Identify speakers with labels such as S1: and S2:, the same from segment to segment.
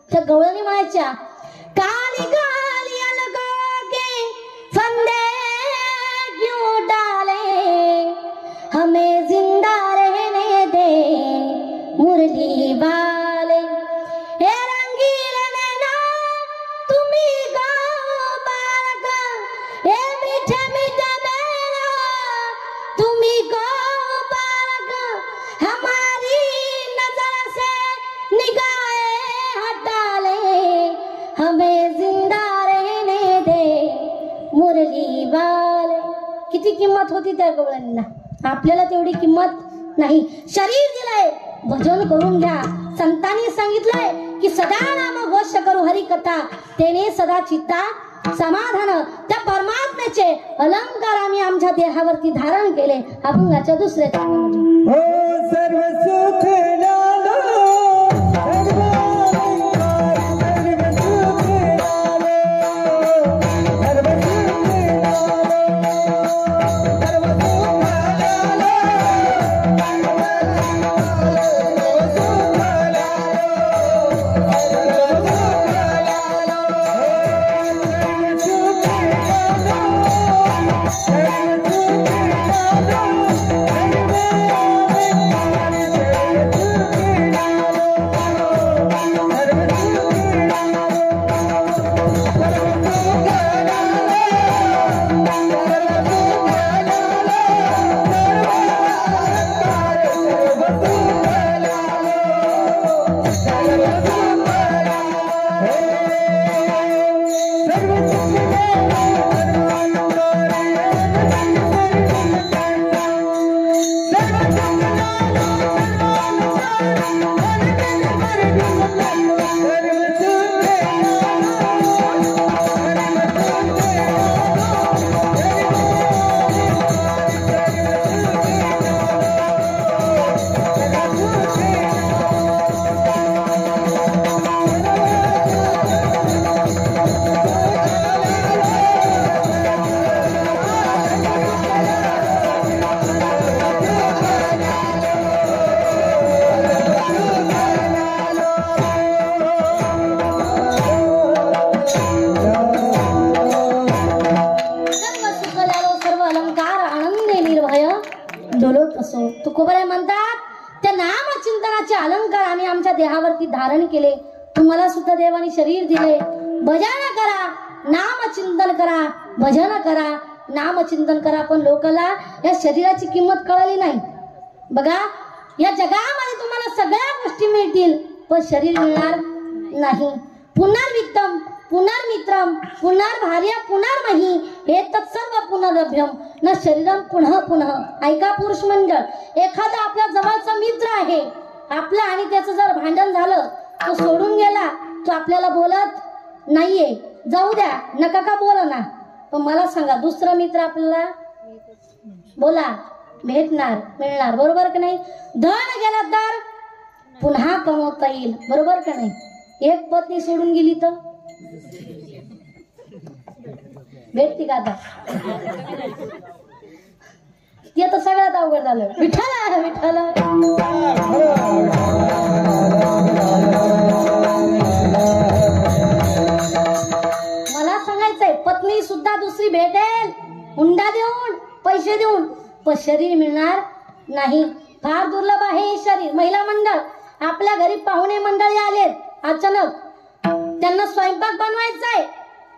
S1: त्या गवळणी म्हणायच्या, काली काली अलगोगे फंदे क्यों डाले, हमें जिंदा रहने दे मुरली वाले। हे रंगीले नैना तुम्ही गाओ बालक, हे मीठे मीठे नैना तुम्ही गाओ बालक, हमारी नजर से निगाहें हटा ले, हमें जिंदा रहने दे मुरली वाले। किती किंमत होती त्या गवळणीला, आपल्याला तेवढी किंमत नाही। शरीर दिलंय, भजन करून घ्या। संतांनी सांगितलंय की सदा नाम घोष करू हरी कथा, तेने सदा चित्ता समाधान। त्या परमात्म्याचे अलंकार आम्ही आमच्या देहावरती धारण केले। अभंगाच्या दुसऱ्या चरणामध्ये
S2: हो सर्व सुख
S1: तुकोबरे म्हणतात, त्या नामचिंतनाचे अलंकार आम्ही आमच्या देहावरती धारण केले। तुम्हाला सुद्धा देवाने शरीर दिले। भजन करा, नामचिंतन करा, भजन करा, नामचिंतन करा। पण लोकांना या शरीराची किंमत कळली नाही। बघा, या जगामध्ये तुम्हाला सगळ्या गोष्टी मिळतील, पण शरीर मिळणार नाही। पुनर्वित्तम पुनर्मित्रम पुनर्भार्य पुनर्मही हे तत्सर्व पुनर्लभ्यम न शरीरम पुनः पुनः। ऐका पुरुष मंडळ, एखादा आपल्या जवळचा मित्र आहे आपला आणि त्याचं जर भांडण झालं, तो सोडून गेला, तो आपल्याला बोलत नाहीये, जाऊ द्या, नका का बोला ना। पण मला सांगा, दुसरा मित्र आपल्याला बोला भेटणार, मिळणार, बरोबर का नाही? धन गेला तर पुन्हा कमवता येईल, बरोबर का नाही? एक पत्नी सोडून गेली तर भेटती का आता? ते तर सगळ्यात अवघड झालं। विठ्ठला विठ्ठला मला सांगायचंय, पत्नी सुद्धा दुसरी भेटेल, हुंडा देऊन, पैसे देऊन, पण शरीर मिळणार नाही। फार दुर्लभ आहे हे शरीर। महिला मंडळ, आपल्या घरी पाहुणे मंडळी आलेत अचानक, त्यांना स्वयंपाक बनवायचाय,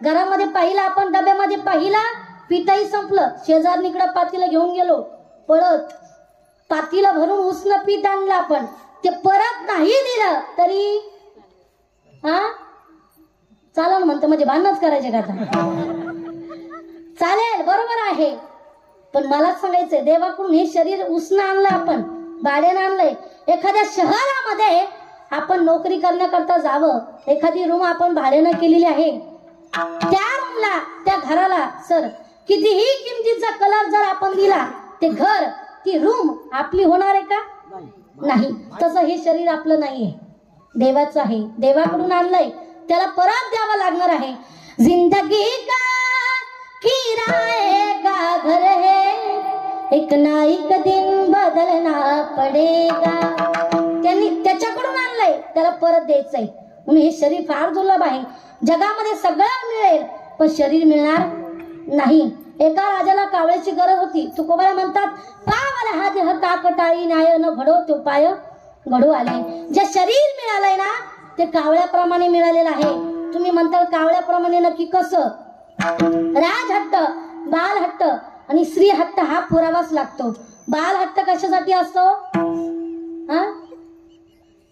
S1: घरामध्ये पाहिला आपण, डब्यामध्ये पाहिला, पिठाही संपलं, शेजारणीकडे पातीला घेऊन गेलो, पळत पातीला भरून उष्ण पीठ आणलं आपण, ते परत नाही दिलं तरी हा चालेल म्हणते, म्हणजे भांडणच करायचे का आता? चालेल, बरोबर आहे, पण मला सांगायचंय, देवाकडून हे शरीर उष्ण आणलं आपण, भाड्यानं आणलंय। एखाद्या शहरामध्ये आपण नोकरी करण्याकरता जावं, एखादी रूम आपण भाड्यानं केलेली आहे, त्या रूमला, त्या घराला सर कितीही किमतीचा कलर जर आपण दिला, ते घर, ती रूम आपली होणार आहे का? नाही। तसं हे शरीर आपलं नाहीये, देवाचं आहे, देवाकडून आणलंय, त्याला परत द्यावं लागणार आहे। जिंदगी का किराए का घर है, एक ना एक दिन बदलना पडेगा। त्यांनी त्याच्याकडून आणलंय, त्याला परत द्यायचंय। म्हणून हे शरीर फार दुर्लभ आहे. जगामध्ये सगळं मिळेल पण शरीर मिळणार नाही. एका राजाला कावळ्याची गरज होती. तुकोबाला म्हणतात, पावला हा देह काकटाळी न्याय न घडो तो पाय घडू आले. जे शरीर मिळालंय ना ते कावळ्याप्रमाणे मिळालेलं आहे. तुम्ही म्हणताल कावळ्याप्रमाणे नक्की कसं? राजहट्ट, बालहट्ट आणि स्त्री हट्ट हा पुरावाच लागतो. बालहट्ट कशासाठी असतो?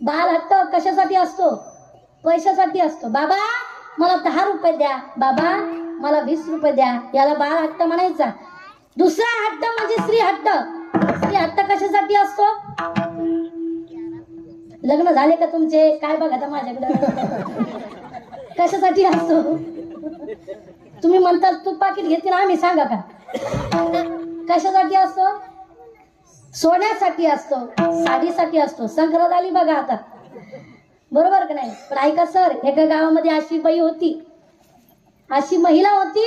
S1: बालहट्ट कशासाठी असतो? पैशासाठी असतो. बाबा मला 10 रुपये द्या, बाबा मला 20 रुपये द्या, याला बालहट्ट म्हणायचा. दुसरा हट्ट म्हणजे स्त्री हट्ट. स्त्री हट्ट कशासाठी असतो? लग्न झाले का तुमचे? काय बघा माझ्याकडे. कशासाठी असतो? तुम्ही म्हणताल तू पाकिट घेते ना, आम्ही सांगा का? कशासाठी असतो? सोन्यासाठी असतो, साडीसाठी असतो. संक्रांत आली बघा आता, बरोबर का नाही? पण ऐका सर, एका गावामध्ये अशी बाई होती, अशी महिला होती,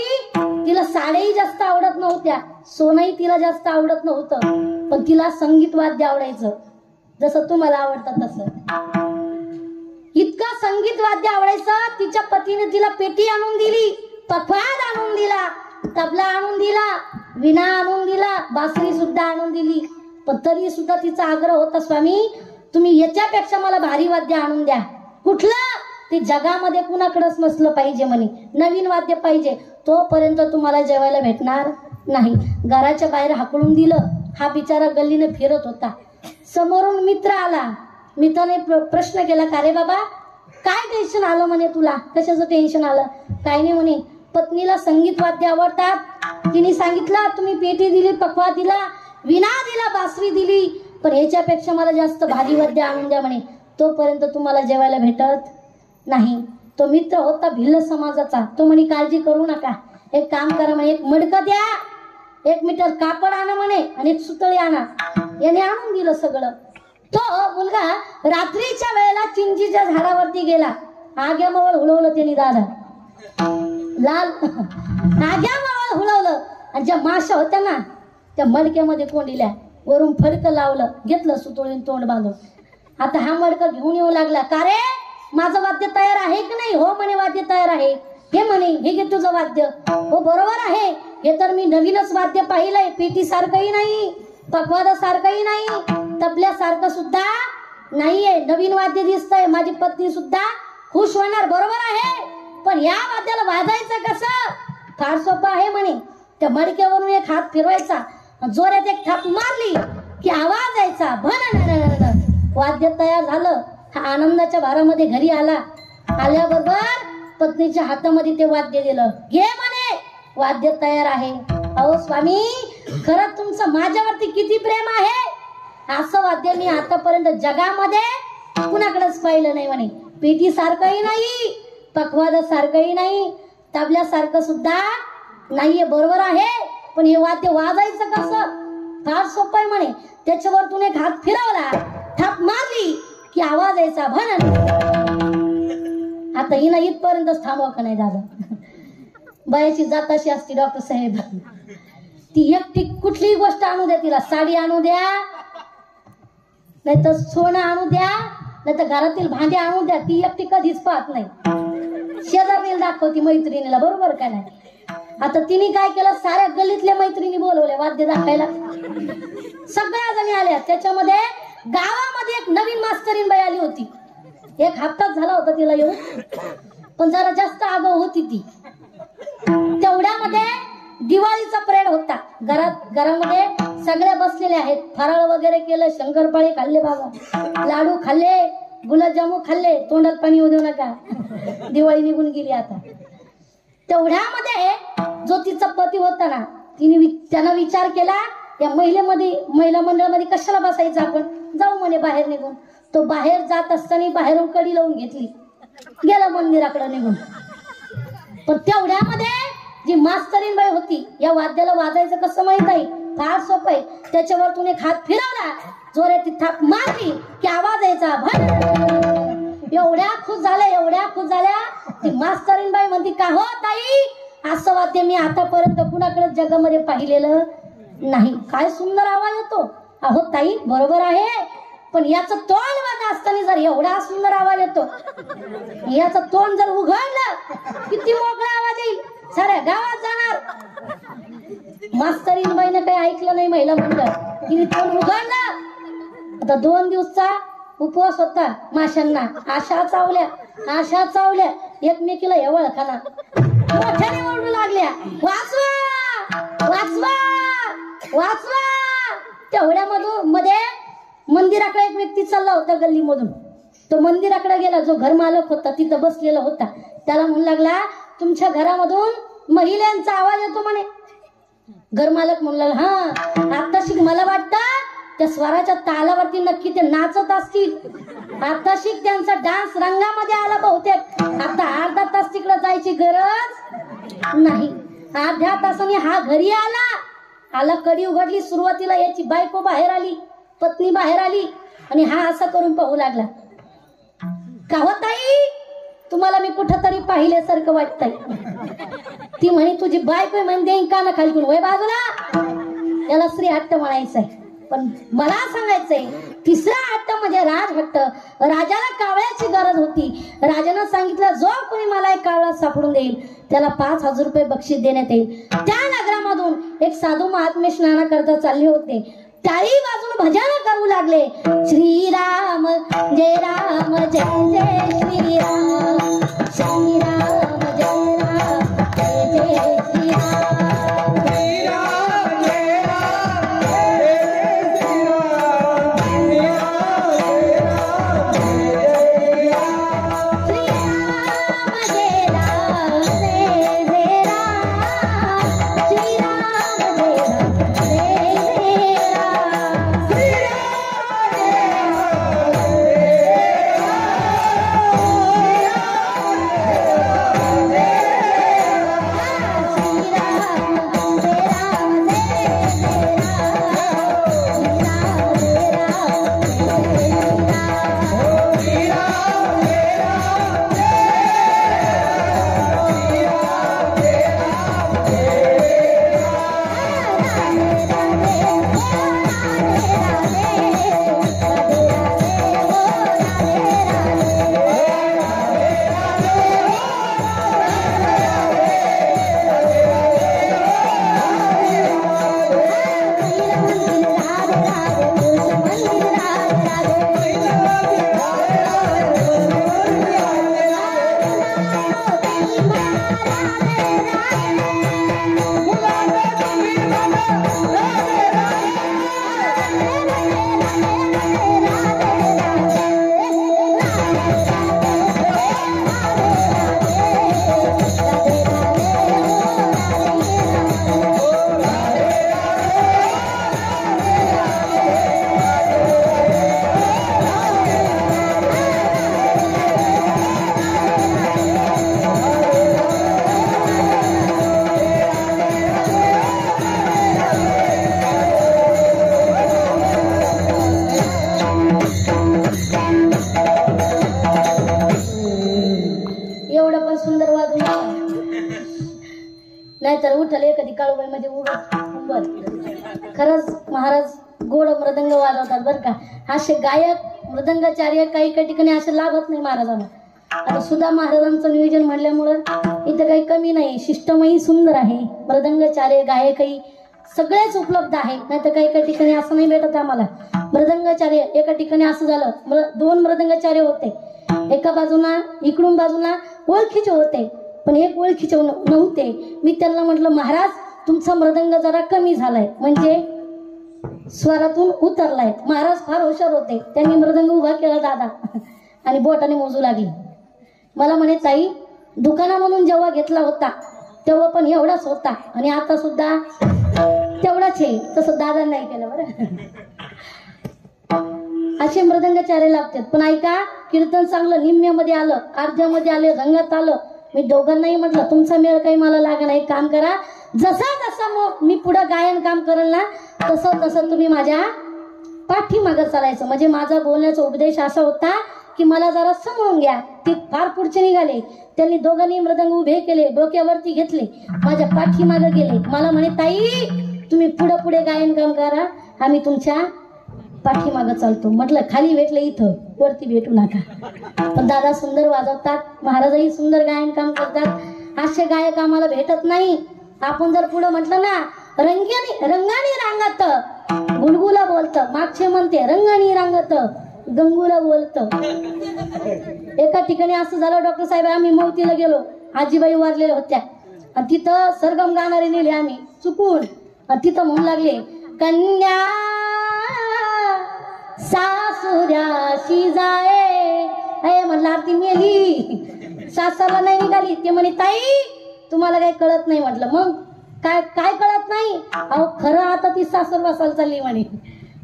S1: तिला साड्याही जास्त आवडत नव्हत्या, सोनंही तिला जास्त आवडत नव्हतं, पण तिला संगीत वाद्य आवडायचं, जसं तुम्हाला आवडतं तसं. इतकं संगीत वाद्य आवडायचं, तिच्या पतीने तिला पेटी आणून दिली, पखवाज आणून दिला, तबला आणून दिला, विणा आणून दिला, बासरी सुद्धा आणून दिली. पण तरी सुद्धा तिचा आग्रह होता, स्वामी तुम्ही याच्यापेक्षा मला भारी वाद्य आणून द्या. कुठलं? ते जगामध्ये कुणाकडेच नसलं पाहिजे म्हणे, नवीन वाद्य पाहिजे. तोपर्यंत तुम्हाला जेवायला भेटणार नाही. घराच्या बाहेर हाकलून दिलं. हा बिचारा गल्लीने फिरत होता. समोरून मित्र आला. मित्राने प्रश्न केला, का रे बाबा काय टेन्शन आलं म्हणे तुला? कशाचं टेन्शन आलं? काय नाही म्हणे, पत्नीला संगीत वाद्य आवडतात, तिने सांगितलं तुम्ही पेटी दिली, पखवा दिला, विणा दिला, बासरी दिली, पण याच्यापेक्षा मला जास्त भारी वाद्य आणून द्या म्हणे. तोपर्यंत तुम्हाला जेवायला भेटत नाही. तो मित्र होता भिल्ल समाजाचा. तो म्हणे काळजी करू नका, एक काम करा म्हणे, एक मडकं द्या, 1 मीटर कापड आणा म्हणे आणि 1 सुतळी आणा. याने आणून दिलं सगळं. तो मुलगा रात्रीच्या वेळेला चिंचीच्या झाडावरती गेला. आग्यामवळ हुळवलं त्यांनी दादा, लाल आग्यामवळ हुळवलं, आणि ज्या माशा होत्या ना त्या मडक्यामध्ये कोंडिल्या, वरून फडकं लावलं, घेतलं सुतळीन तोंड बांधून. आता हा मडकं घेऊन येऊ लागला. का रे माझं वाद्य तयार आहे की नाही? हो म्हणे वाद्य तयार आहे. हे म्हणे हे घे तुझं वाद्य. हो बरोबर आहे, हे तर मी नवीनच वाद्य पाहिलंय, पेटी सारखंही नाही, पखवादा सारखंही नाही, तबल्यासारखं सुद्धा नाहीये, नवीन वाद्य दिसतंय. माझी पत्नी सुद्धा खुश होणार. बरोबर आहे, पण या वाद्याला वाजायचं कसं? फार सोपं आहे म्हणे. त्या मडक्यावरून एक हात फिरवायचा, जोरात एक थाप मारली की आवाज यायचा, भन, वाद्य तयार झालं. हा आनंदाच्या भारामध्ये घरी आला. आल्याबरोबर पत्नीच्या हातामध्ये ते वाद्य दिलं. घे म्हणे वाद्य तयार आहे. अहो स्वामी, खरं तुमचं माझ्यावरती किती प्रेम आहे. असं वाद्य मी आतापर्यंत जगामध्ये कुणाकडेच पाहिलं नाही म्हणे. पेटी सारखंही नाही, पखवाद सारखंही नाही, तबल्यासारखं सुद्धा नाहीये. बरोबर आहे, पण हे वाद्य वाजायचं कसं? फार सोपं आहे म्हणे. त्याच्यावरतून एक हात फिरवला, थाप मारली की आवाज यायचा, भन. आता हिनं इथपर्यंतच थांबवा का नाही दादा? बायाची जात अशी असते डॉक्टर साहेब, ती एकटी कुठलीही गोष्ट आणू द्या, तिला साडी आणू द्या, नाहीतर सोनं आणू द्या, नाहीतर घरातील भांडे आणू द्या, ती एकटी कधीच पाहत नाही. शेजारीला दाखवती मैत्रिणीला. बरोबर का नाही? आता तिने काय केलं, साऱ्या गल्लीतल्या मैत्रिणी बोलवल्या वाद्य दाखवायला. सगळ्या जणी आल्या. त्याच्यामध्ये गावामध्ये एक नवीन मास्तरीन बाई आली होती. 1 हप्ताच झाला होता तिला येऊन, पण जरा जास्त आगाऊ होती ती. तेवढ्यामध्ये दिवाळीचा परेड होता. घरामध्ये सगळे बसलेले आहेत. फराळ वगैरे केलं, शंकरपाळे खाल्ले बाबा, लाडू खाल्ले, गुलाबजामू खाल्ले. तोंडात पाणी येऊ देऊ नका, दिवाळी निघून गेली आता. तेवढ्यामध्ये जो तिचा पती होता ना, त्यानं विचार केला, या महिला मंडळामध्ये कशाला बसायचं, आपण जाऊ म्हणे बाहेर निघून. तो बाहेर जात असताना बाहेरून कडी लावून घेतली, गेला मंदिराकडे निघून. पण तेवढ्यामध्ये जी मास्तरीन बाई होती, या वाद्याला वाजायचं कसं माहित आहे? फार सोपं आहे. त्याच्यावरतून एक हात फिरवला, जोरात थाप मारली की आवाज यायचा, भन. एवढ्या खुश झाल्या ती मास्तरीन बाई म्हणती, का हो ताई, असं वाद्य मी आतापर्यंत कुणाकडे जगामध्ये पाहिलेलं नाही. काय सुंदर आवाज येतो. अहो ताई बरोबर आहे, पण याचं तोंड वाजत असताना जर एवढा सुंदर आवाज येतो, याचं तोंड जर उघडलं किती मोकळा आवाज येईल, साऱ्या गावात जाणार. मास्तरीन बाईनं काही ऐकलं नाही, महिला मंडळ तिने तोंड उघडलं. आता 2 दिवसचा उपवास होता माशांना. आशा चावल्या एकमेकीला एवढ खाना मोठ्याने ओरडू लागल्या, वाचवा वाचवा वाचवा. तेवढ्यामधून मध्ये मंदिराकडे एक व्यक्ती चालला होता गल्लीमधून. तो मंदिराकडे गेला. जो घर मालक होता तिथं बसलेला होता, त्याला म्हणू लागला, तुमच्या घरामधून महिलांचा आवाज येतो म्हणे. घर मालक म्हणू लागला, हा आत्ताशी मला वाटतं त्या स्वराच्या तालावरती नक्की ते नाचत असतील. आत्ताशी त्यांचा डान्स रंगामध्ये आला बहुतेक. आता अर्धा तास तिकडे जायची गरज नाही. अर्ध्या तासाने हा घरी आला. कडी उघडली. सुरुवातीला याची बायको बाहेर आली, पत्नी बाहेर आली आणि हा असा करून पाहू लागला. का हो ताई, तुम्हाला मी कुठंतरी पाहिल्यासारखं वाटतंय. ती म्हणे, तुझी बायको म्हणे देईन काना खाली करून वय बाजूला. याला स्त्री हट्ट म्हणायचंय. पण मला सांगायचंय, तिसरा हट्ट म्हणजे राजहट्ट. राजाला कावळ्याची गरज होती. राजानं सांगितलं, जो कोणी मला एक कावळा सापडून देईल त्याला 5,000 रुपये बक्षीस देण्यात येईल. त्या नगरामधून एक साधू महात्मे स्नानाकरता चालले होते. टाळी वाजून भजन करू लागले. श्रीराम जय राम जय जय श्रीराम, श्रीराम जय राम जय जय श्रीराम. नाहीतर उठले कधी काळूबाई मध्ये उभं. खरंच महाराज गोड मृदंग वाजवतात बरं का. असे गायक मृदंगाचार्य काही काही ठिकाणी असे लाभत नाही महाराजांना. आता सुद्धा महाराजांचं नियोजन म्हणल्यामुळं इथं काही कमी नाही. शिष्टमही सुंदर आहे. मृदंगाचार्य गायकही सगळेच उपलब्ध आहे. नाही तर काही काही ठिकाणी असं नाही भेटत आम्हाला. मृदंगाचार्य एका ठिकाणी असं झालं, 2 मृदंगाचार्य होते. एका बाजूला इकडून बाजूला ओळखीचे होते, पण एक ओळखीचे नव्हते. मी त्यांना म्हटलं, महाराज तुमचा मृदंग जरा कमी झालाय, म्हणजे स्वरातून उतरलाय. महाराज फार हुशार होते. त्यांनी मृदंग उभा केला दादा आणि बोटाने मोजू लागले. मला म्हणे, ताई दुकानामधून जेव्हा घेतला होता तेव्हा पण एवढाच होता आणि आता सुद्धा तेवढाच आहे. तसं दादा नाही केलं बरं. असे मृदंगाचार्य लागतात. पण ऐका, कीर्तन चांगलं निम्म्यामध्ये आलं, अर्ध्यामध्ये आले, रंगात आलं. मी दोघांनाही म्हटलं, तुमचा मेळ काही मला लागणार. एक काम करा, जसा जसा मी पुढे गायन काम करेल ना तसं तसं तुम्ही माझ्या पाठीमागं चालायचं. म्हणजे माझा बोलण्याचा उपदेश असा होता की मला जरा समजून घ्या. ते फार पुढचे निघाले. त्यांनी दोघांनी मृदंग उभे केले, डोक्यावरती घेतले, माझ्या पाठीमागं गेले. मला म्हणे, ताई तुम्ही पुढे पुढे गायन काम करा, आम्ही तुमच्या पाठीमागं चालतो. म्हटलं खाली भेटलं इथं, वरती भेटू नका. पण दादा सुंदर वाजवतात, महाराजही सुंदर गायन काम करतात. असे गायक आम्हाला भेटत नाही. आपण जर पुढे म्हटलं ना, रंगानी रांगत गुलगुला बोलतं, मागचे म्हणते रंगानी रांगत गंगूला बोलतं. एका ठिकाणी असं झालं, डॉक्टर साहेब आम्ही मौतीला गेलो, आजीबाई वारलेल्या होत्या आणि तिथं सरगम गाणारे नेले आम्ही चुकून. आणि तिथं म्हणू लागले, कन्या सासुऱ्याशी जाये. अय म्हणलं आरती मेली, सासरला नाही निघाली. ते म्हणे ताई तुम्हाला काही कळत नाही. म्हटलं मग काय काय कळत नाही? अहो खरं आता ती सासर बसायला चालली म्हणे.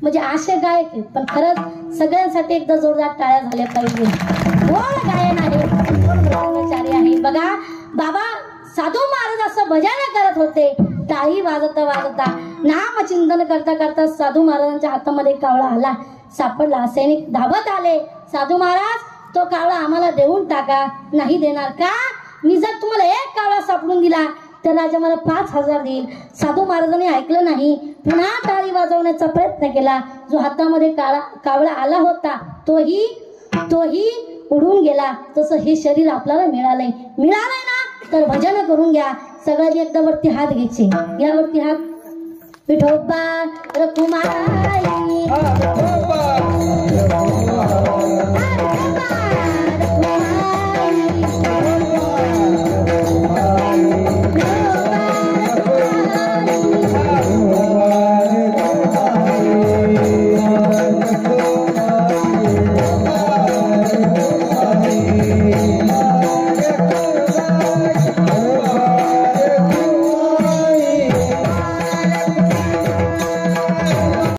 S1: म्हणजे असे गायक आहेत. पण खरंच सगळ्यांसाठी एकदा जोरदार टाळ्या झाल्या पाहिजे. कोण गायन आहे, कोण ब्रह्मचारी आहे. बघा बाबा साधू महाराज असं भजन करत होते, टाळी वाजता वाजता नामचिंतन करता करता साधू महाराजांच्या हातामध्ये कावळा आला, सापडला. सैनिक धावत आले, साधू महाराज तो कावळा आम्हाला देऊन टाका. नाही देणार का? मी जर तुम्हाला एक कावळा सापडून दिला तर राजा मला 5,000 देईल. साधू महाराजांनी ऐकलं नाही, पुन्हा टाळी वाजवण्याचा प्रयत्न केला. जो हातामध्ये कावळा आला होता तोही उडून गेला. तसं हे शरीर आपल्याला मिळालंय ना, तर भजन करून घ्या. सगळ्यांनी एकदा वरती हात घ्यायचे. यावरती हात. विठोबा रखुमाई